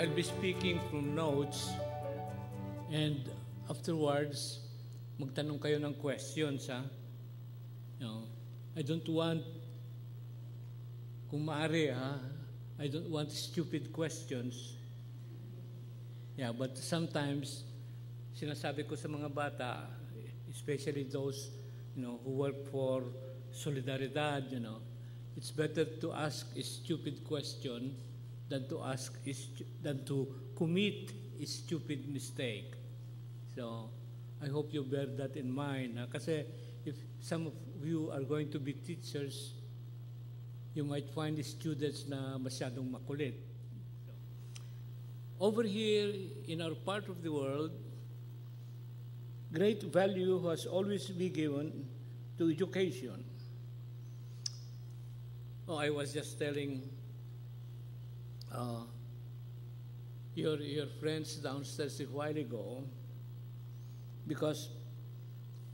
I'll be speaking from notes and afterwards, magtanong kayo ng questions, ha? You know, I don't want, kung maaari, ha? I don't want stupid questions. Yeah, but sometimes, sinasabi ko sa mga bata, especially those, who work for Solidaridad, it's better to ask a stupid question than to commit a stupid mistake. So, I hope you bear that in mind. Kasi if some of you are going to be teachers, you might find the students na masyadong makulit. Over here in our part of the world, great value has always been given to education. Oh, I was just telling your friends downstairs a while ago, because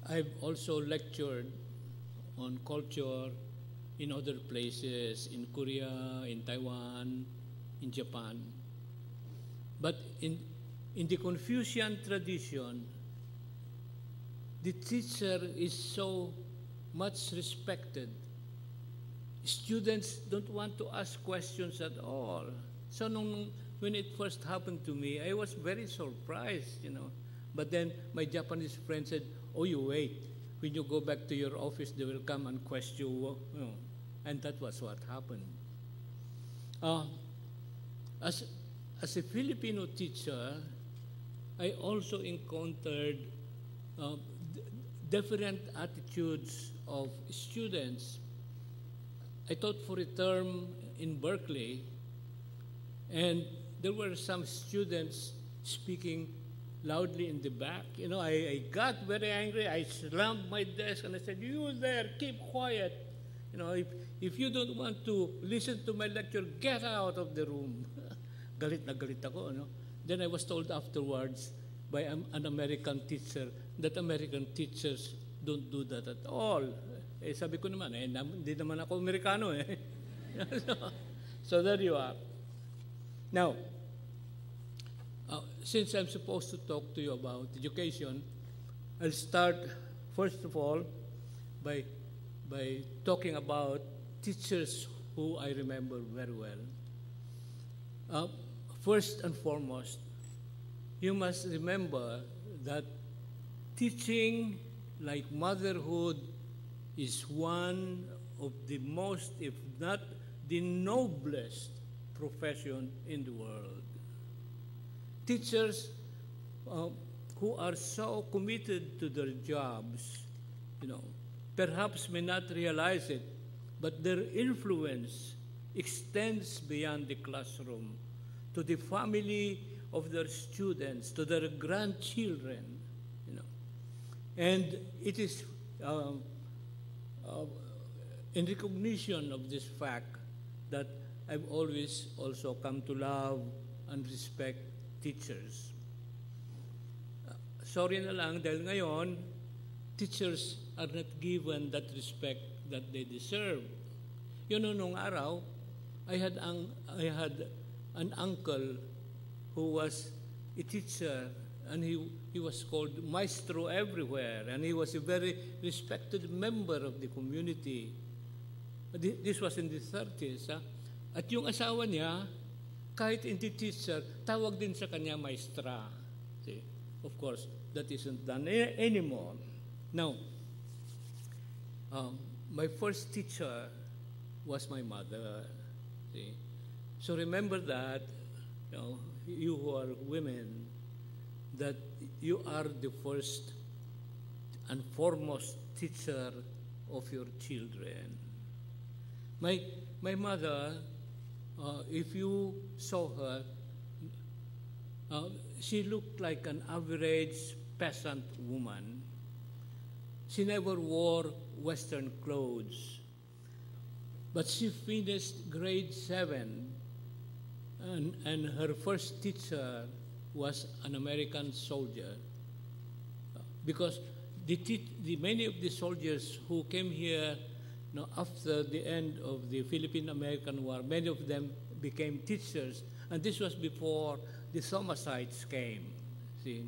I've also lectured on culture in other places, in Korea, in Taiwan, in Japan. But in the Confucian tradition, the teacher is so much respected. Students don't want to ask questions at all. So when it first happened to me, I was very surprised, But then my Japanese friend said, "Oh, you wait. When you go back to your office, they will come and question you." And that was what happened. As a Filipino teacher, I also encountered different attitudes of students. I taught for a term in Berkeley, and there were some students speaking loudly in the back. I got very angry. I slammed my desk and I said, "You there, keep quiet. If you don't want to listen to my lecture, get out of the room." Galit na galit ako, Then I was told afterwards by an American teacher that American teachers don't do that at all. Sabi ko naman, hindi naman ako Amerikano, So there you are. Now, since I'm supposed to talk to you about education, I'll start, first of all, by talking about teachers who I remember very well. First and foremost, you must remember that teaching, like motherhood, is one of the most, if not the noblest, profession in the world. Teachers who are so committed to their jobs, perhaps may not realize it, but their influence extends beyond the classroom to the family of their students, to their grandchildren, And it is in recognition of this fact that I've always also come to love and respect teachers. Sorry na lang, dahil ngayon, teachers are not given that respect that they deserve. Nung araw, I had an uncle who was a teacher, and he was called maestro everywhere, and he was a very respected member of the community. This was in the 30s. At yung asawa niya, kahit hindi teacher, tawag din sa kanya maestra. See? Of course, that isn't done anymore. Now, my first teacher was my mother. See? So remember that, you who are women, that you are the first and foremost teacher of your children. My mother, if you saw her, she looked like an average peasant woman. She never wore Western clothes. But she finished grade 7, and her first teacher was an American soldier. Because many of the soldiers who came here after the end of the Philippine-American War, many of them became teachers, And this was before the Somasites came. See,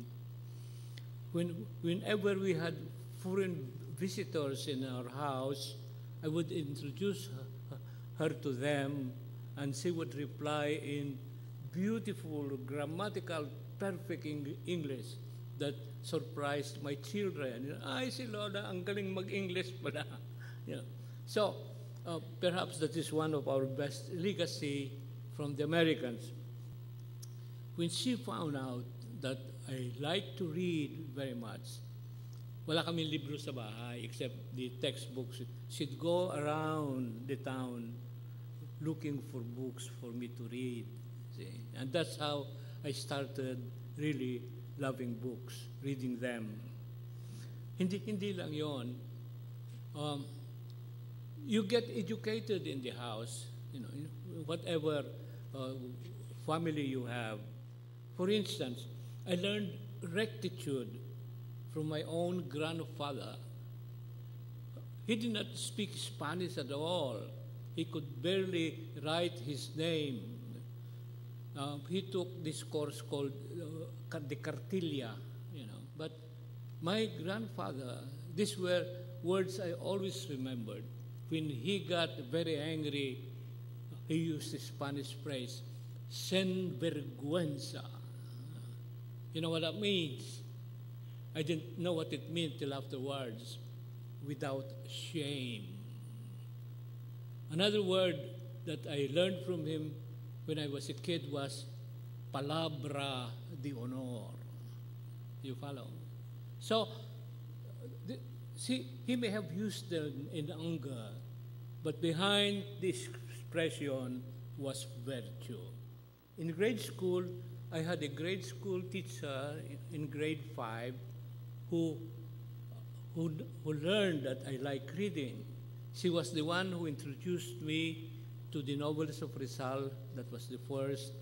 whenever we had foreign visitors in our house, I would introduce her to them, and she would reply in beautiful, grammatical, perfect English that surprised my children. Ay, si Lola, ang galing mag-English pala. Yeah. So, perhaps that is one of our best legacy from the Americans. When she found out that I like to read very much, wala kaming libro sa bahay except the textbooks. She'd go around the town looking for books for me to read. See? And that's how I started really loving books, reading them. Hindi lang yon. You get educated in the house, whatever family you have. For instance, I learned rectitude from my own grandfather. He did not speak Spanish at all. He could barely write his name. He took this course called the Cartilla, But my grandfather, these were words I always remembered. When he got very angry, he used the Spanish phrase, "sin vergüenza." You know what that means? I didn't know what it meant till afterwards. Without shame. Another word that I learned from him when I was a kid was palabra de honor. You follow? So, he may have used them in anger, but behind this expression was virtue. In grade school, I had a grade school teacher in grade 5 who learned that I like reading. She was the one who introduced me to the novels of Rizal. That was the first.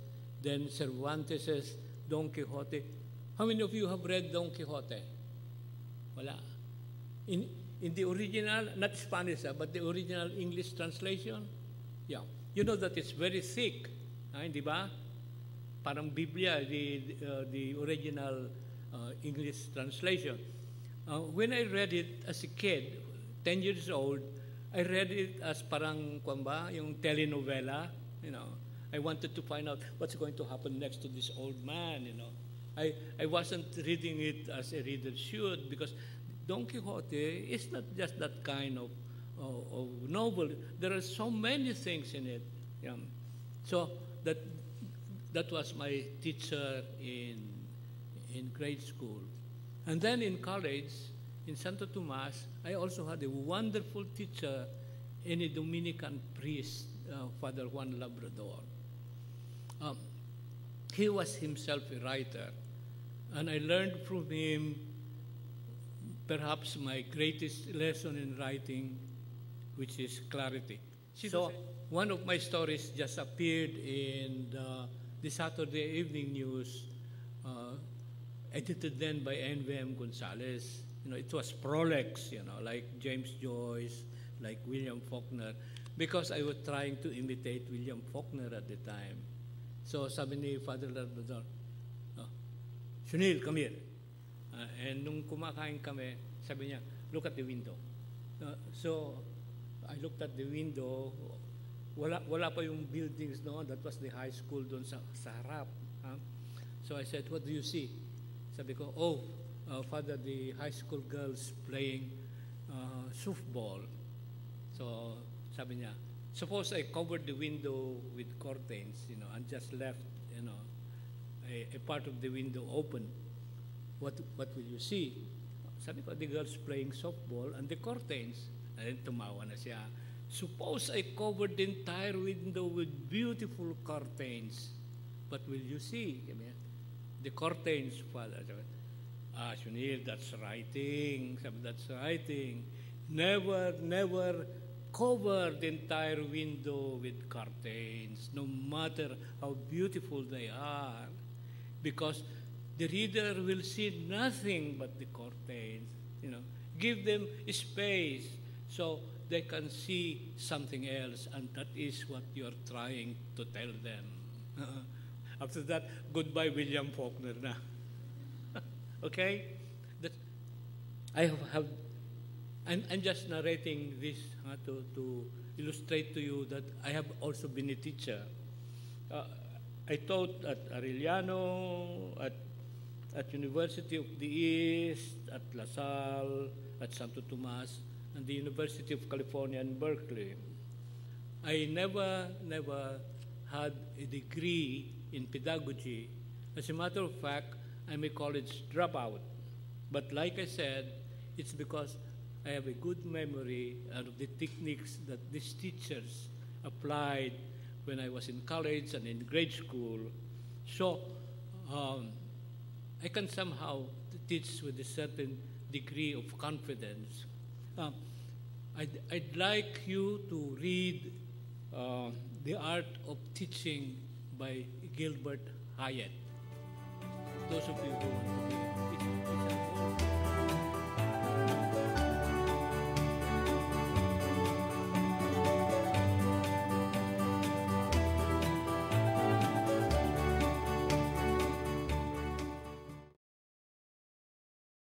Then Cervantes' Don Quixote. How many of you have read Don Quixote? Wala. In the original, not Spanish, but the original English translation, yeah. You know that it's very thick, di ba? Parang Biblia, the original English translation. When I read it as a kid, 10 years old, I read it as parang, yung telenovela, I wanted to find out what's going to happen next to this old man, I wasn't reading it as a reader should, because Don Quixote is not just that kind of novel. There are so many things in it. Yeah. So that was my teacher in grade school. And then in college, in Santo Tomas, I also had a wonderful teacher in a Dominican priest, Father Juan Labrador. He was himself a writer, and I learned from him perhaps my greatest lesson in writing, which is clarity. So one of my stories just appeared in the Saturday Evening News, edited then by N.V.M. Gonzalez. It was prolix, like James Joyce, like William Faulkner, because I was trying to imitate William Faulkner at the time. So sabi ni Father Labrador, Sionil, come here. And nung kumakain kami, sabi niya, look at the window. So I looked at the window. Wala pa yung buildings noon. That was the high school doon sa harap. So I said, what do you see? Sabi ko, Father, the high school girls playing softball. So sabi niya, suppose I covered the window with curtains, and just left, a part of the window open. What will you see? Sabi ko, the girls playing softball and the curtains. And then tumawa na siya. Suppose I covered the entire window with beautiful curtains. What will you see? The curtains, Father. Sionil, that's writing. Sabi, that's writing. Never cover the entire window with curtains, no matter how beautiful they are, because the reader will see nothing but the curtains. Give them space so they can see something else, and that is what you're trying to tell them. After that, goodbye William Faulkner na. Okay? That, I'm just narrating this to illustrate to you that I have also been a teacher. I taught at Arellano, at University of the East, at La Salle, at Santo Tomas, and the University of California in Berkeley. I never had a degree in pedagogy. As a matter of fact, I'm a college dropout. But like I said, it's because I have a good memory of the techniques that these teachers applied when I was in college and in grade school. So I can somehow teach with a certain degree of confidence. I'd like you to read The Art of Teaching by Gilbert Hyatt. Those of you who want to read it.